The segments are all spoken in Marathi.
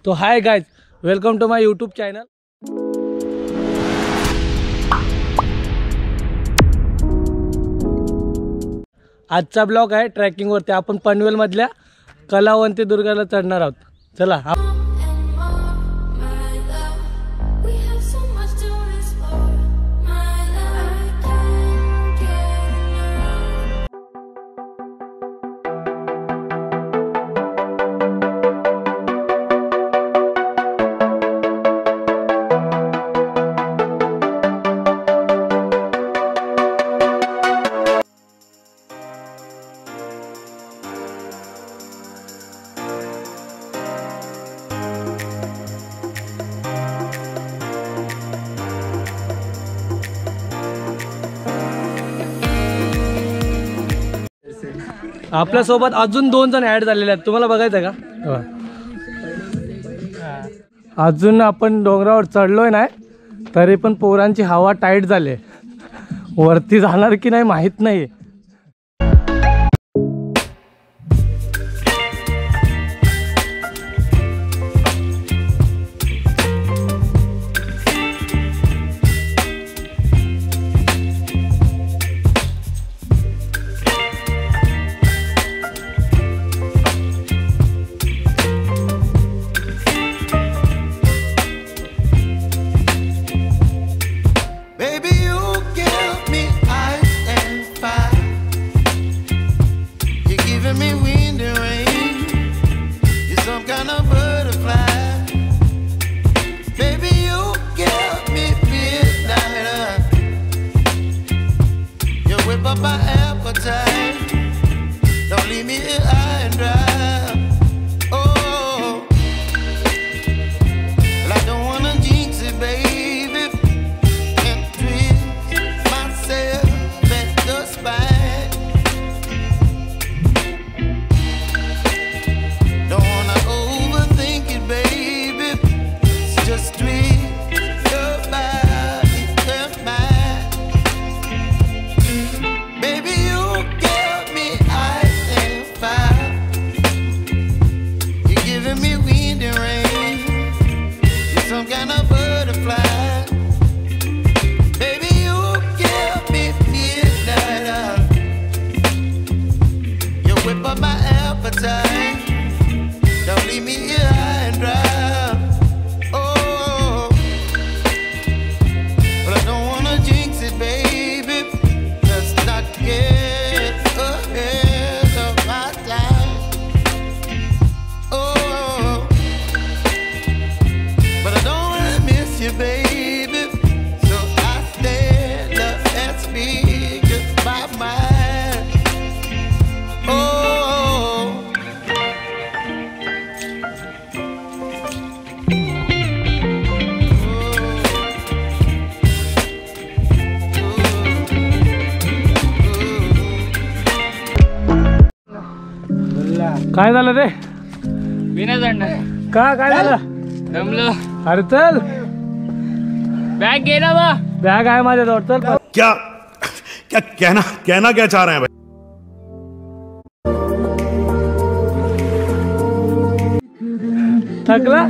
तो hi guys, welcome to my YouTube channel. आजचा ब्लॉग आहे ट्रॅकिंगवरती। आपण पनवेल मधल्या कलावंती दुर्गाला चढणार आहोत। चला। आपल्यासोबत अजून 2 जण ॲड झालेले आहेत। तुम्हाला बघायचं का? अजून आपण डोंगरावर चढलोय नाही तरी पण पोरांची हवा टाईट झाली। वरती जाणार की नाही माहित नाही। काय झालं रे? बिना जाणणार का काय झालं? दमलो। अरे चल, बॅग घे ना बा। बॅग आहे माझ्याजवळ। चल। क्या क्या कहना क्या चाह रहे हैं भाई? थकला?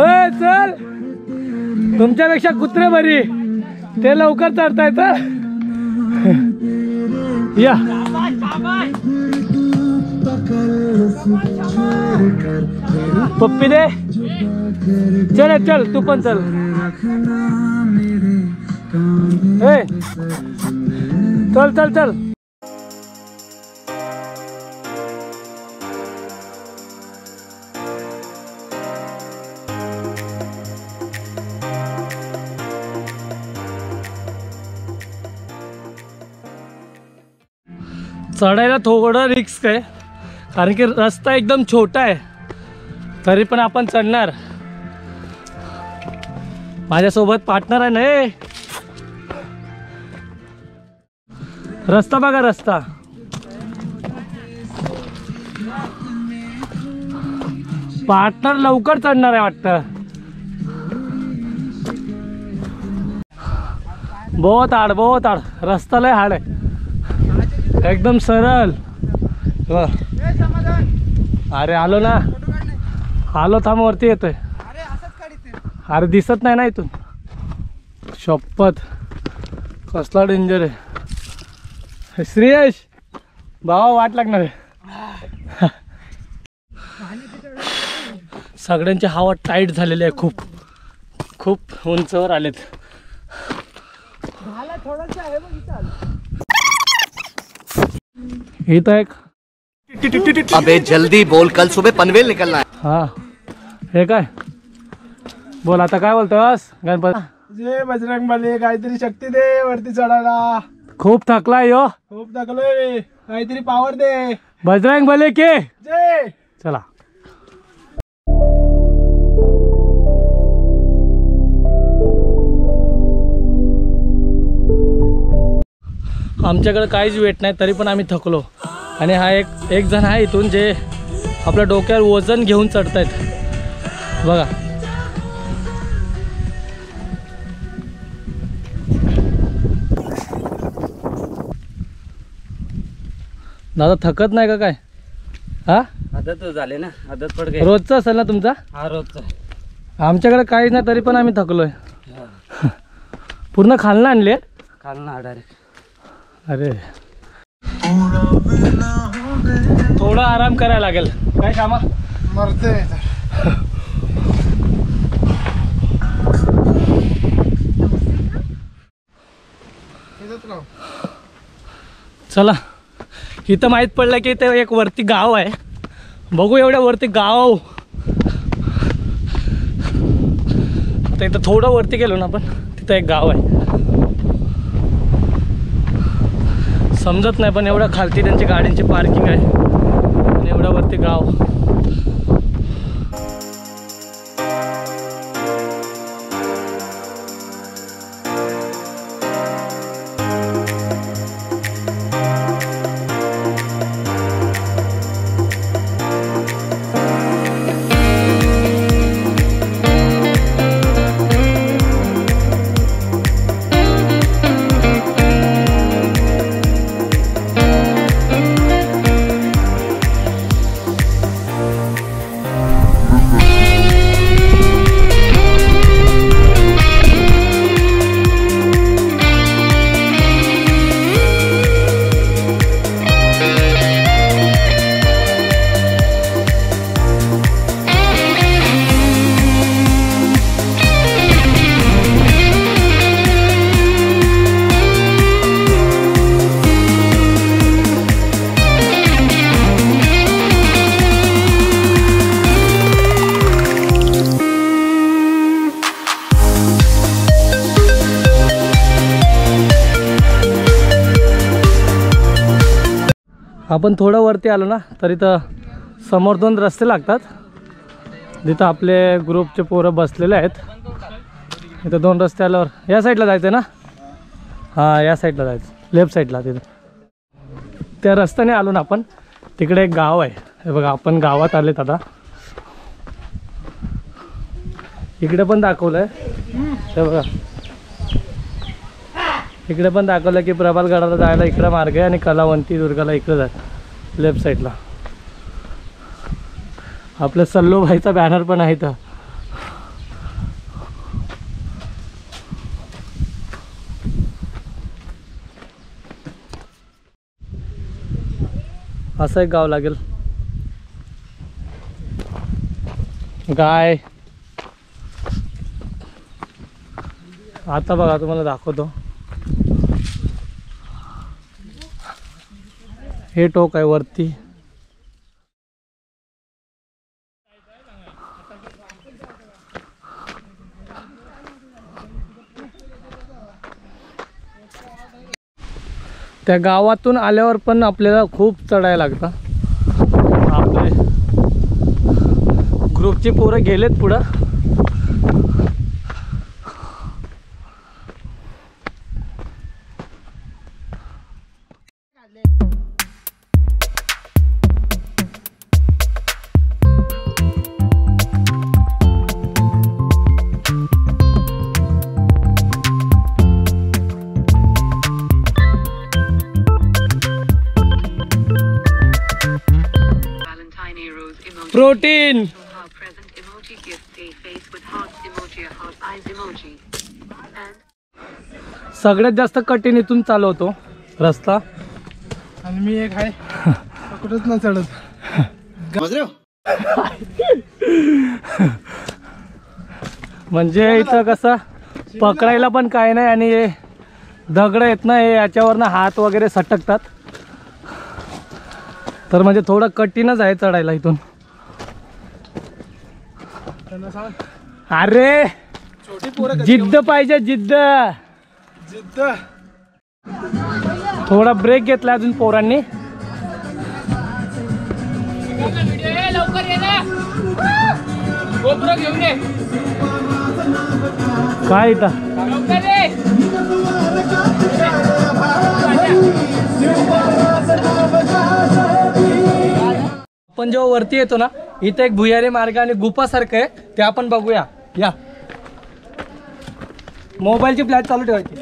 ओय चल, तुमच्यापेक्षा कुत्रे बरी, ते लवकर चढतायत। या पप्पी दे। चल चल, तू पण चल। चल चल चल। चढायला थोडं रिस्क आहे कारण की रस्ता एकदम छोटा आहे, तरी पण आपण चढणार। माझ्यासोबत पार्टनर आहे ना। रस्ता बघा, रस्ता पार्टनर लवकर चढणार आहे वाटतं। बहुत आड रस्ता लय हार्ड आहे, एकदम सरळ। अरे आलो ना। आलो थांब वरती येतोय. अरे दिसत नाही ना इथून. शपथ कसला डेंजर आहे. श्रेयश भावा वाट लागणार आहे. सगळ्यांची हवा टाईट झालेली आहे. खूप खूप उंचवर आलेत. इथं एक अबे जल्दी बोल, कल सुबह पनवेल निकलना है. हा हे काय बोल आता काय बोलतोस गणपती. जे बजरंग बली काहीतरी शक्ती दे वरती चढायला. खूप थकलाय यो. खूप थकलोय, काहीतरी पावर दे. बजरंग बले के जय. चला. आमच्याकडे काहीच वेट नाही तरी पण आम्ही थकलो. आणि हा एक जण आहे इथून जे आपल्या डोक्यावर वजन घेऊन चढतायत बघा. दादा थकत नाही का काय. हा आदत झाले ना, आदत पड गई. रोजचा असेल ना तुमचा. हा रोजचा. आमच्याकडे काहीच नाही तरी पण आम्ही थकलोय. पूर्ण खालनं आणले. काल ना डायरेक्ट. अरे थोडा आराम करायला लागेल. काय कामा मरते. चला इथं माहीत पडलं की इथं एक वरती गाव आहे. बघू एवढ्या वरती गाव. आता इथं थोडं वरती गेलो ना आपण तिथं एक गाव आहे. समजत नाही पण एवढ्या खालती त्यांची गाड्यांची पार्किंग आहे आणि एवढ्या वरती गाव. आपण थोडं वरती आलो ना तर इथं समोर 2 रस्ते लागतात जिथं आपले ग्रुपचे पोरं बसलेले आहेत. इथं 2 रस्ते आल्यावर या साईडला जायचं ना. हां या साईडला जायचं लेफ्ट साईडला. तिथं त्या रस्त्याने आलो ना आपण. तिकडे एक गाव आहे. हे बघा आपण गावात आलेत आता. इकडे पण दाखवलं आहे हे बघा. इकडे पण दाखवलं की प्रभातगडाला जायला इकडे मार्ग आहे आणि कलावंती दुर्गाला इकडे जाय लेफ्ट साईडला. आपल्या सल्लोभाईचा बॅनर पण आहे इथं. असं एक गाव लागेल. गाय आता बघा तुम्हाला दाखवतो. हे टोक आहे वरती. त्या गावातून आल्यावर पण आपल्याला खूप चढायला लागतं. आपले ग्रुपची पोरं गेलेत पुढं. Protein okay face with heart emoji, a heart eyes emoji. And सगळ्यात जास्त कठीण इथून चालवतो रस्ता. आणि मी एक आहे कुठंच ना चढत. म्हणजे इथं कसं पकडायला पण काय नाही आणि हे दगड येत ना, हे याच्यावरनं हात वगैरे सटकतात. तर म्हणजे थोडं कठीणच आहे चढायला इथून. त्यांना सांग अरे छोटी पोरं जिद्द पाहिजे, जिद्द. जिद्द. थोडा ब्रेक घेतला अजून पोरांनी. काय इथं आपण जेव्हा वरती येतो ना, इथे एक भुयारी मार्ग आणि गुफासारखं आहे, ते आपण बघूया. या मोबाईलची फ्लॅश चालू ठेवायची.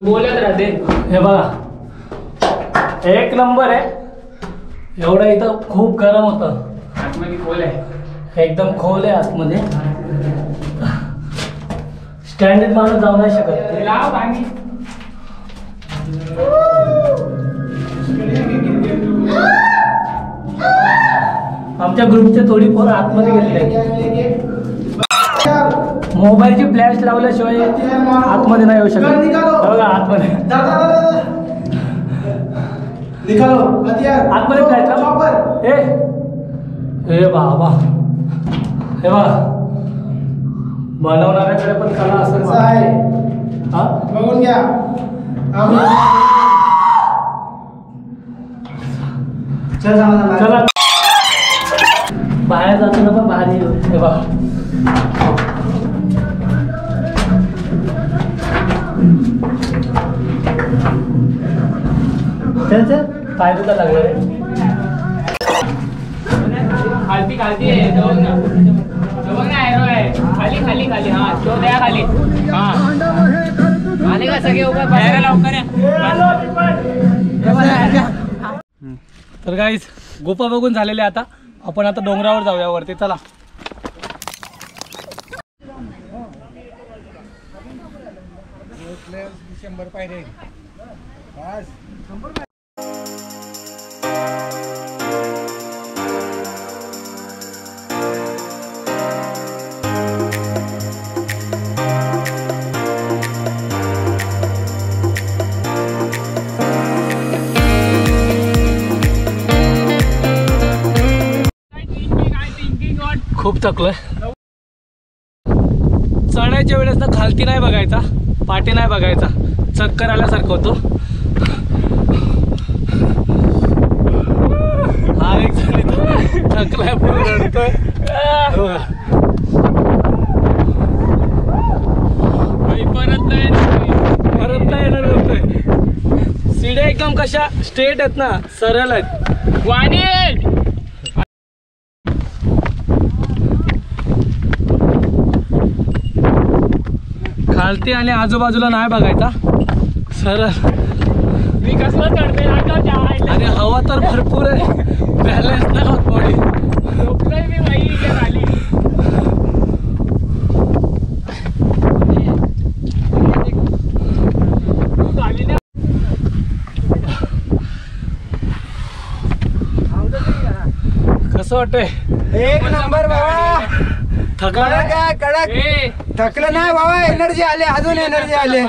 बोलत राहते. हे बघा एक नंबर आहे. एवढं इथं खूप गरम होतं. आतमध्ये खोल आहे, एकदम खोल आहे आतमध्ये. स्टँडर्ड माणूस जाऊ नाही शकत. आमच्या ग्रुपचे थोडी पोरं आतमध्ये गेलेले आहेत. मोबाईलची फ्लॅश लावल्याशिवाय आतमध्ये नाही येऊ शकत. बघा आतमध्ये आतमध्ये फ्लॅश लाव. हे बाबा, हे बघा बनवणाऱ्याकडे पण कला असेल. हा बघून घ्या. चला बाहेर जाताना पण भारी. हे बघा फायदा तर लागणार आहे. खालती खालती आहे तो ना, तो बघ ना एरो आहे. खाली खाली खाली. हा तो द्या खाली. हा आले का सगळे उभा बाहेर लवकर या. तर गाईज गुफा बघून झालेले. आता आपण आता डोंगरावर जाऊया वरती. चला. खूप थकलोय. चढायच्या वेळेस ना खालती नाही बघायचा, पाठी नाही बघायचा, चक्कर आल्यासारखं होतो. हा एक जण थकलाय, रडतोय. परत नाही येणार बोलतोय. सीड्या एकदम कशा स्ट्रेट आहेत ना, सरळ आहेत. वाणी खालती आणि आजूबाजूला नाही बघायचा, सरळ. मी कसं चढते आणि हवा तर भरपूर आहे, बॅलन्स नाही होत बॉडी. झोपलोय मी बाई इथे खाली. कसं वाटतंय? एक नंबर बाबा. थकला नाही? काय कडक थकलं नाही बाबा. एनर्जी आले, अजून एनर्जी आले.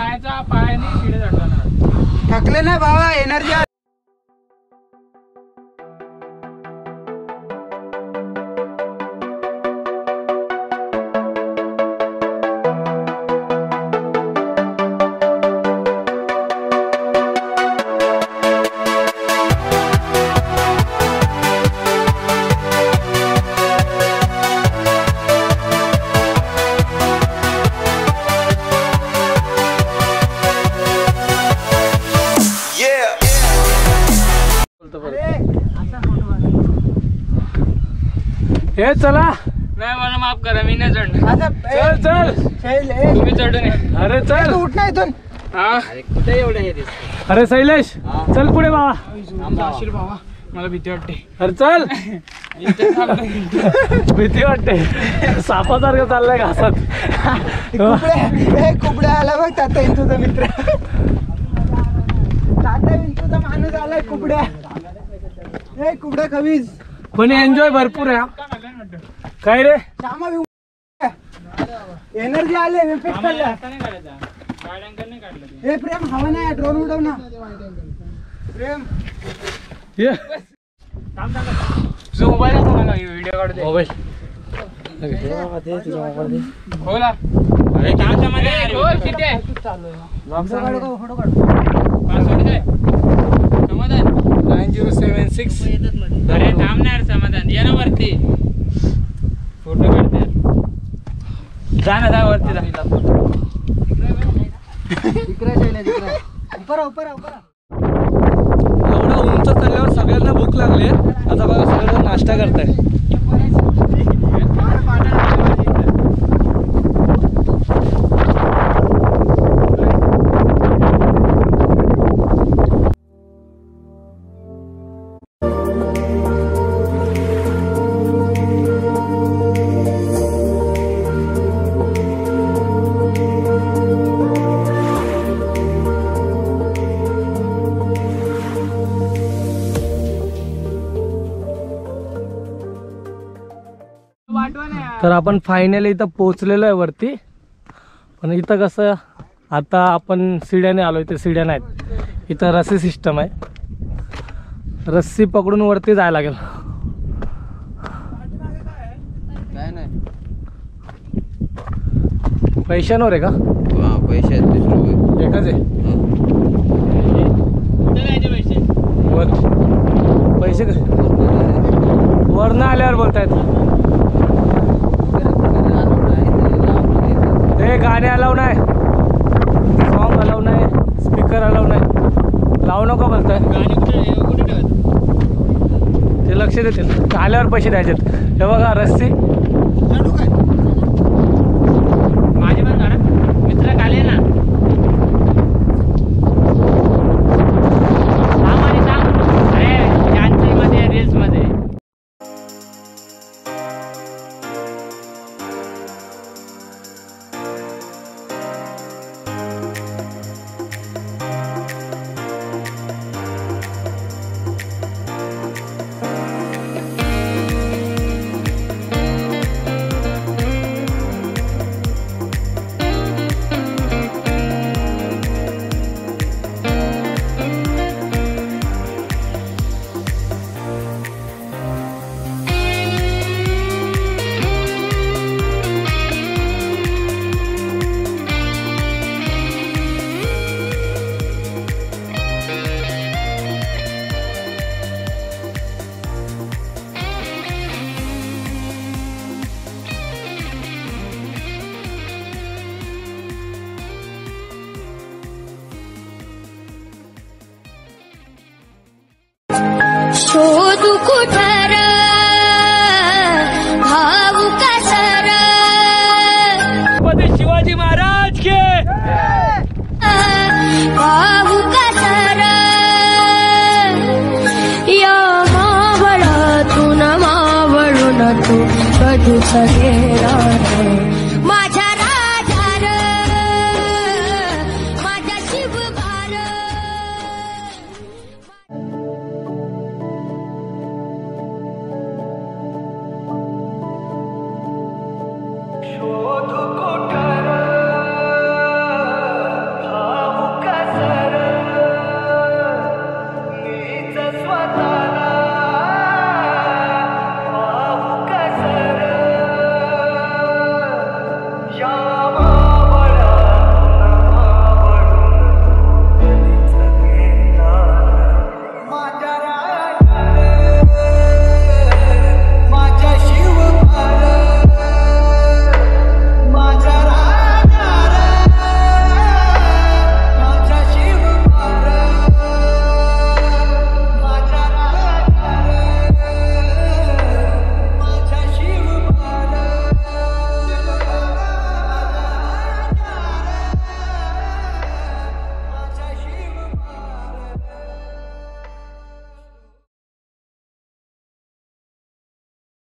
पायाने शिडे चढताना थकले नाही बाबा, एनर्जी. हे चला. नाही मला माफ करा, मी नाही चढणार. चल चल. तुम्ही चढून या. अरे चल. उठ ना इथून. कुठे एवढं हे दिसत अरे शैलेश चल पुढे बाबा. जाशील बाबा मला भीती वाटते. अरे चल. भीती वाटते सापासारखं चाललंय घासात. कुबड्या आला बघ ताता इंचूचा मित्र. ताता इंचूचा माणूस आलाय कुबड्या. हे कुबड्या खवीज पण एन्जॉय भरपूर आहे. काय रे एनर्जी आले हे प्रेम हवा नाही ड्रोन उडव ना प्रेम. ये मोबाईल व्हिडिओ काढू दे. मोबाईल खोला. अरे खोल किती आहे फोटो काढ. पासवर्ड काय समाधान 9076. अरे थांबणार समाधान या ना वरती फोटो काढते. जा ना जा वरती जा. एवढा उंच चढल्यावर सगळ्यांना भूक लागली. आता बघा सगळं नाश्ता करताय. तर आपण फायनली इथं पोहोचलेलो आहे वरती. पण इथं कसं आता आपण सिड्याने आलो. इथे सिड्या नाहीत. इथं रस्सी सिस्टम आहे. रस्सी पकडून वरती जायला लागेल. काय नाही पैशांवर आहे का? पैसे आहेत 30 रुपये. एकच आहे. कुठे जायचे पैसे? पैसे वरनं आल्यावर बोलतायत. हे गाणे अलाव नाही. सॉन्ग अलाव नाही. स्पीकर अलाव नाही. लावू नको बोलताय. गाणी कुठे ठेवत? ते लक्ष देतील. आल्यावर पैसे द्यायचेत. हे बघा रस्सी. माझे पण काढा मित्र काले ना. अरे चांची मध्ये रील्स मध्ये शोधू कुठर भाऊ कसर शिवाजी महाराज के भाऊ कसर या मावळातून मावळून तू कधीच गेला